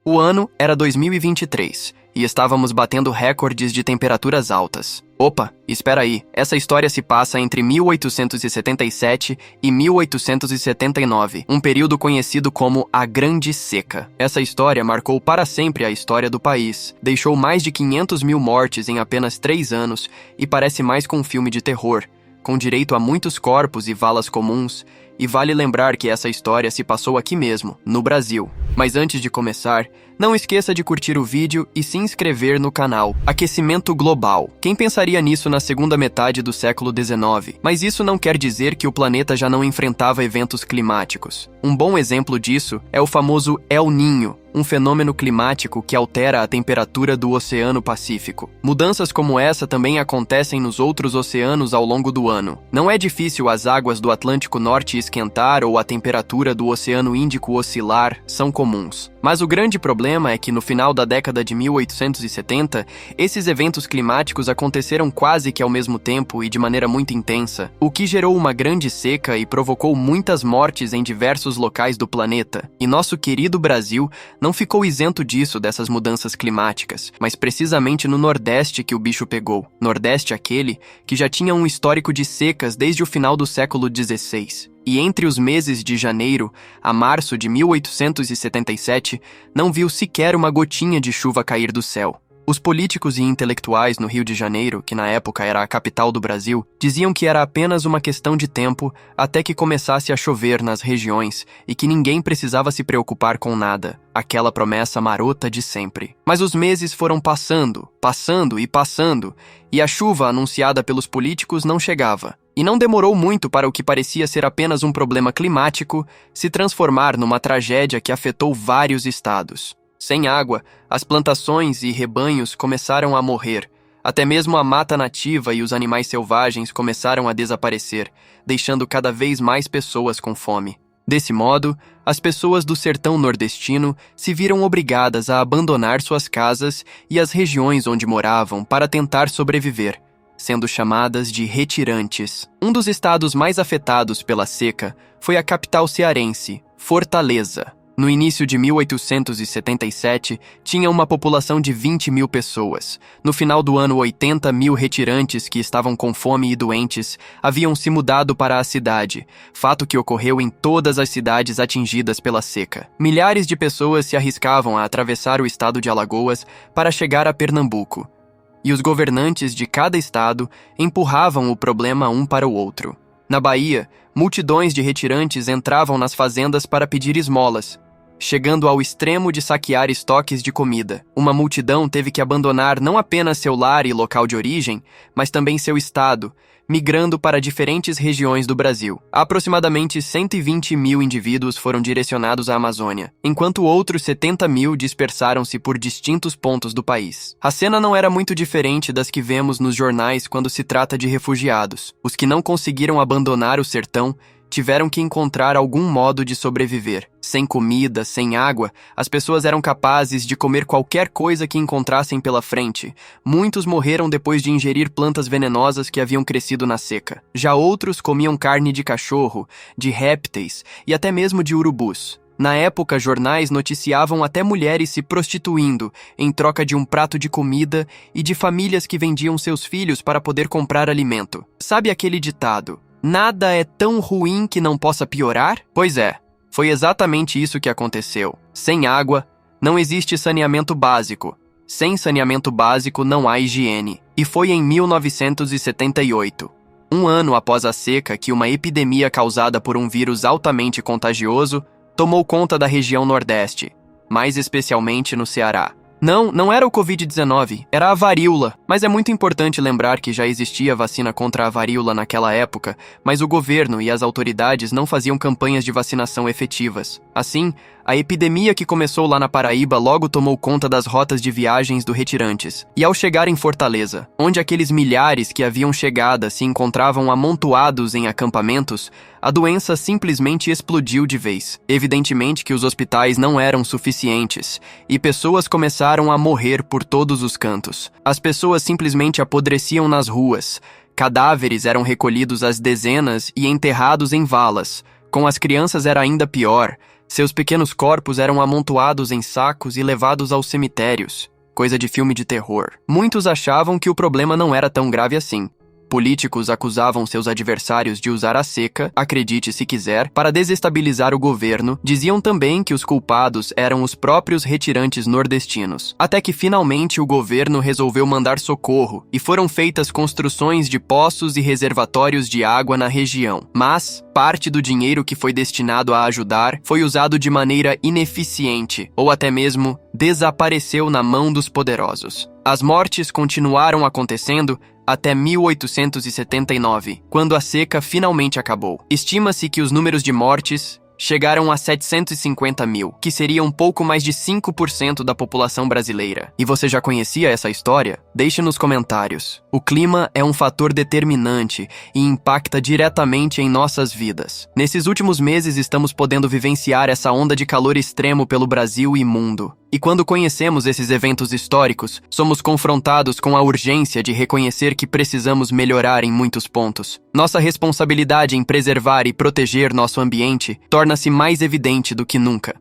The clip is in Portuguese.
O ano era 2023 e estávamos batendo recordes de temperaturas altas. Opa, espera aí, essa história se passa entre 1877 e 1879, um período conhecido como a Grande Seca. Essa história marcou para sempre a história do país, deixou mais de 500 mil mortes em apenas 3 anos e parece mais com um filme de terror, com direito a muitos corpos e valas comuns, e vale lembrar que essa história se passou aqui mesmo, no Brasil. Mas antes de começar, não esqueça de curtir o vídeo e se inscrever no canal. Aquecimento global. Quem pensaria nisso na segunda metade do século XIX? Mas isso não quer dizer que o planeta já não enfrentava eventos climáticos. Um bom exemplo disso é o famoso El Niño, um fenômeno climático que altera a temperatura do Oceano Pacífico. Mudanças como essa também acontecem nos outros oceanos ao longo do ano. Não é difícil as águas do Atlântico Norte esquentar ou a temperatura do Oceano Índico oscilar, são comuns. Mas o grande problema é que no final da década de 1870, esses eventos climáticos aconteceram quase que ao mesmo tempo e de maneira muito intensa, o que gerou uma grande seca e provocou muitas mortes em diversos locais do planeta. E nosso querido Brasil não ficou isento disso, dessas mudanças climáticas, mas precisamente no Nordeste que o bicho pegou. Nordeste aquele que já tinha um histórico de secas desde o final do século XVI. E entre os meses de janeiro a março de 1877, não viu sequer uma gotinha de chuva cair do céu. Os políticos e intelectuais no Rio de Janeiro, que na época era a capital do Brasil, diziam que era apenas uma questão de tempo até que começasse a chover nas regiões e que ninguém precisava se preocupar com nada. Aquela promessa marota de sempre. Mas os meses foram passando e a chuva anunciada pelos políticos não chegava. E não demorou muito para o que parecia ser apenas um problema climático se transformar numa tragédia que afetou vários estados. Sem água, as plantações e rebanhos começaram a morrer. Até mesmo a mata nativa e os animais selvagens começaram a desaparecer, deixando cada vez mais pessoas com fome. Desse modo, as pessoas do sertão nordestino se viram obrigadas a abandonar suas casas e as regiões onde moravam para tentar sobreviver, sendo chamadas de retirantes. Um dos estados mais afetados pela seca foi a capital cearense, Fortaleza. No início de 1877, tinha uma população de 20 mil pessoas. No final do ano, 80 mil retirantes que estavam com fome e doentes haviam se mudado para a cidade, fato que ocorreu em todas as cidades atingidas pela seca. Milhares de pessoas se arriscavam a atravessar o estado de Alagoas para chegar a Pernambuco, e os governantes de cada estado empurravam o problema um para o outro. Na Bahia, multidões de retirantes entravam nas fazendas para pedir esmolas, chegando ao extremo de saquear estoques de comida. Uma multidão teve que abandonar não apenas seu lar e local de origem, mas também seu estado, migrando para diferentes regiões do Brasil. Aproximadamente 120 mil indivíduos foram direcionados à Amazônia, enquanto outros 70 mil dispersaram-se por distintos pontos do país. A cena não era muito diferente das que vemos nos jornais quando se trata de refugiados. Os que não conseguiram abandonar o sertão tiveram que encontrar algum modo de sobreviver. Sem comida, sem água, as pessoas eram capazes de comer qualquer coisa que encontrassem pela frente. Muitos morreram depois de ingerir plantas venenosas que haviam crescido na seca. Já outros comiam carne de cachorro, de répteis e até mesmo de urubus. Na época, jornais noticiavam até mulheres se prostituindo em troca de um prato de comida e de famílias que vendiam seus filhos para poder comprar alimento. Sabe aquele ditado: nada é tão ruim que não possa piorar? Pois é, foi exatamente isso que aconteceu. Sem água, não existe saneamento básico. Sem saneamento básico, não há higiene. E foi em 1978, um ano após a seca, que uma epidemia causada por um vírus altamente contagioso tomou conta da região Nordeste, mais especialmente no Ceará. Não era o Covid-19, era a varíola. Mas é muito importante lembrar que já existia vacina contra a varíola naquela época, mas o governo e as autoridades não faziam campanhas de vacinação efetivas. Assim, a epidemia que começou lá na Paraíba logo tomou conta das rotas de viagens do retirantes. E ao chegar em Fortaleza, onde aqueles milhares que haviam chegado se encontravam amontoados em acampamentos, a doença simplesmente explodiu de vez. Evidentemente que os hospitais não eram suficientes, e pessoas começaram a morrer por todos os cantos. As pessoas simplesmente apodreciam nas ruas. Cadáveres eram recolhidos às dezenas e enterrados em valas. Com as crianças era ainda pior. Seus pequenos corpos eram amontoados em sacos e levados aos cemitérios. Coisa de filme de terror. Muitos achavam que o problema não era tão grave assim. Políticos acusavam seus adversários de usar a seca, acredite se quiser, para desestabilizar o governo. Diziam também que os culpados eram os próprios retirantes nordestinos. Até que finalmente o governo resolveu mandar socorro e foram feitas construções de poços e reservatórios de água na região. Mas parte do dinheiro que foi destinado a ajudar foi usado de maneira ineficiente ou até mesmo desapareceu na mão dos poderosos. As mortes continuaram acontecendo até 1879, quando a seca finalmente acabou. Estima-se que os números de mortes chegaram a 750 mil, que seria um pouco mais de 5% da população brasileira. E você já conhecia essa história? Deixe nos comentários. O clima é um fator determinante e impacta diretamente em nossas vidas. Nesses últimos meses estamos podendo vivenciar essa onda de calor extremo pelo Brasil e mundo. E quando conhecemos esses eventos históricos, somos confrontados com a urgência de reconhecer que precisamos melhorar em muitos pontos. Nossa responsabilidade em preservar e proteger nosso ambiente torna-se mais evidente do que nunca.